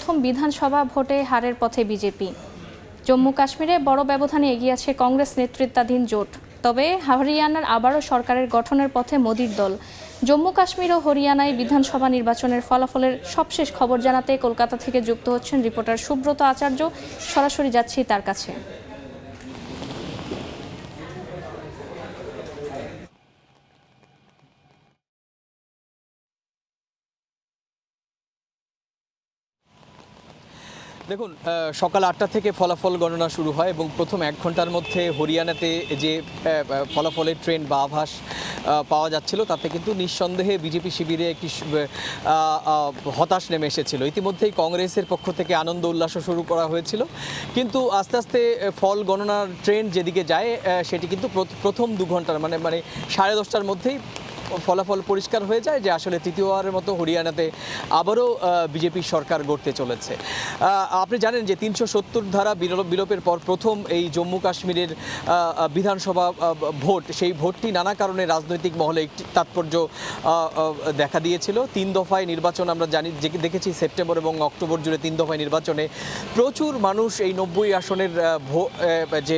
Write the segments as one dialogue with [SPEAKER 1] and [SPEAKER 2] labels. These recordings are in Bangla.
[SPEAKER 1] প্রথম বিধানসভা ভোটে হারের পথে বিজেপি। জম্মু কাশ্মীরে বড় ব্যবধানে এগিয়ে আছে কংগ্রেস নেতৃত্বাধীন জোট। তবে হরিয়ানার আবারও সরকারের গঠনের পথে মোদির দল। জম্মু কাশ্মীর ও হরিয়ানায় বিধানসভা নির্বাচনের ফলাফলের সবশেষ খবর জানাতে কলকাতা থেকে যুক্ত হচ্ছেন রিপোর্টার সুব্রত আচার্য। সরাসরি যাচ্ছি তার কাছে।
[SPEAKER 2] দেখুন, সকাল ৮টা থেকে ফলাফল গণনা শুরু হয় এবং প্রথম ১ ঘন্টার মধ্যে হরিয়ানাতে যে ফলাফলের ট্রেন্ড বা আভাস পাওয়া যাচ্ছিল তাতে কিন্তু নিঃসন্দেহে বিজেপি শিবিরে একটি হতাশ নেমে এসেছিল। ইতিমধ্যেই কংগ্রেসের পক্ষ থেকে আনন্দ উল্লাসও শুরু করা হয়েছিল, কিন্তু আস্তে আস্তে ফল গণনার ট্রেন্ড যেদিকে যায় সেটি কিন্তু প্রথম ২ ঘন্টার মানে 10:30টার মধ্যেই ফলাফল পরিষ্কার হয়ে যায় যে আসলে তৃতীয়বারের মতো হরিয়ানাতে আবারও বিজেপি সরকার গড়তে চলেছে। আপনি জানেন যে ৩৭০ ধারা বিলোপের পর প্রথম এই জম্মু কাশ্মীরের বিধানসভা ভোট, সেই ভোটটি নানা কারণে রাজনৈতিক মহলে একটি তাৎপর্য দেখা দিয়েছিল। ৩ দফায় নির্বাচন আমরা দেখেছি, সেপ্টেম্বর এবং অক্টোবর জুড়ে ৩ দফায় নির্বাচনে প্রচুর মানুষ এই ৯০ আসনের যে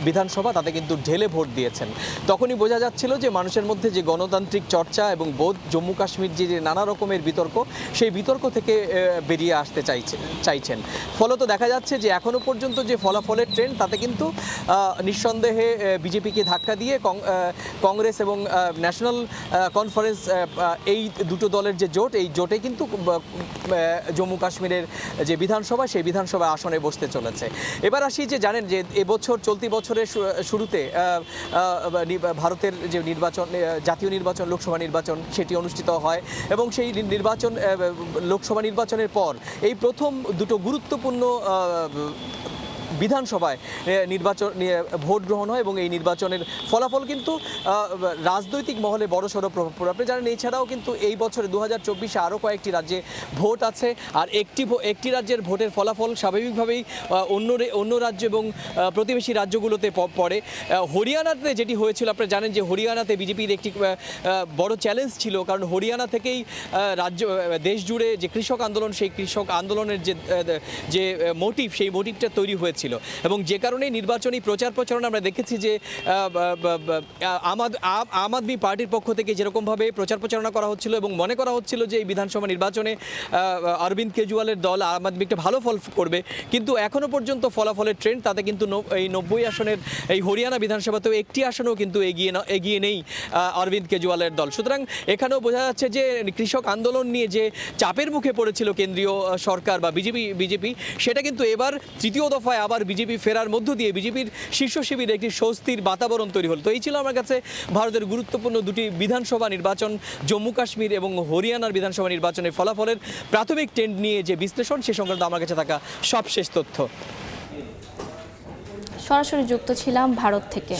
[SPEAKER 2] বিধানসভা তাতে কিন্তু ঢেলে ভোট দিয়েছেন। তখনই বোঝা যাচ্ছিল যে মানুষের মধ্যে যে গণতান্ত্রিক চর্চা এবং বোধ, জম্মু কাশ্মীর যে নানা রকমের বিতর্ক, সেই বিতর্ক থেকে বেরিয়ে আসতে চাইছেন। ফলত দেখা যাচ্ছে যে এখনও পর্যন্ত যে ফলাফলের ট্রেন্ড তাতে কিন্তু নিঃসন্দেহে বিজেপিকে ধাক্কা দিয়ে কংগ্রেস এবং ন্যাশনাল কনফারেন্স, এই দুটো দলের যে জোট, এই জোটে কিন্তু জম্মু কাশ্মীরের যে বিধানসভা, সেই বিধানসভা আসনে বসতে চলেছে। এবার আসি যে জানেন যে এবছর চলতি বছরের শুরুতে ভারতের যে নির্বাচন, জাতীয় নির্বাচন, লোকসভা নির্বাচন, সেটি অনুষ্ঠিত হয় এবং সেই নির্বাচন, লোকসভা নির্বাচনের পর এই প্রথম দুটো গুরুত্বপূর্ণ বিধানসভায় নির্বাচন ভোট গ্রহণ হয় এবং এই নির্বাচনের ফলাফল কিন্তু রাজনৈতিক মহলে বড়সড় প্রভাব পড়ে। আপনি জানেন এছাড়াও কিন্তু এই বছরে ২০২৪-এ আরও কয়েকটি রাজ্যে ভোট আছে, আর একটি রাজ্যের ভোটের ফলাফল স্বাভাবিকভাবেই অন্য রাজ্য এবং প্রতিবেশী রাজ্যগুলোতে পড়ে। হরিয়ানাতে যেটি হয়েছিল, আপনারা জানেন যে হরিয়ানাতে বিজেপির একটি বড় চ্যালেঞ্জ ছিল, কারণ হরিয়ানা থেকেই দেশ জুড়ে যে কৃষক আন্দোলন, সেই কৃষক আন্দোলনের যে মোটিভ, সেই মোটিভটা তৈরি হয়েছিল এবং যে কারণে নির্বাচনী প্রচারণা আমরা দেখেছি যে আম আদমি পার্টির পক্ষ থেকে যেরকমভাবে প্রচারণা করা হচ্ছিল এবং মনে করা হচ্ছিল যে এই বিধানসভা নির্বাচনে অরবিন্দ কেজরিওয়ালের দল আম আদমি একটা ভালো ফল করবে, কিন্তু এখনও পর্যন্ত ফলাফলের ট্রেন্ড তাতে কিন্তু এই ৯০ আসনের এই হরিয়ানা বিধানসভাতেও একটি আসনেও কিন্তু এগিয়ে নেই অরবিন্দ কেজরিওয়ালের দল। সুতরাং এখানেও বোঝা যাচ্ছে যে কৃষক আন্দোলন নিয়ে যে চাপের মুখে পড়েছিল কেন্দ্রীয় সরকার বা বিজেপি, সেটা কিন্তু এবার তৃতীয় দফায় আবার বিজেপি ফেরার মধ্য দিয়ে বিজেপির শীর্ষ শিবিরে একটি স্বস্তির বাতাবরণ তৈরি হল। তো এই ছিল আমার কাছে ভারতের গুরুত্বপূর্ণ দুটি বিধানসভা নির্বাচন, জম্মু কাশ্মীর এবং হরিয়ানার বিধানসভা নির্বাচনের ফলাফলের প্রাথমিক ট্রেন্ড নিয়ে যে বিশ্লেষণ, সে সংক্রান্ত আমার কাছে থাকা সবশেষ তথ্য।
[SPEAKER 1] সরাসরি যুক্ত ছিলাম ভারত থেকে।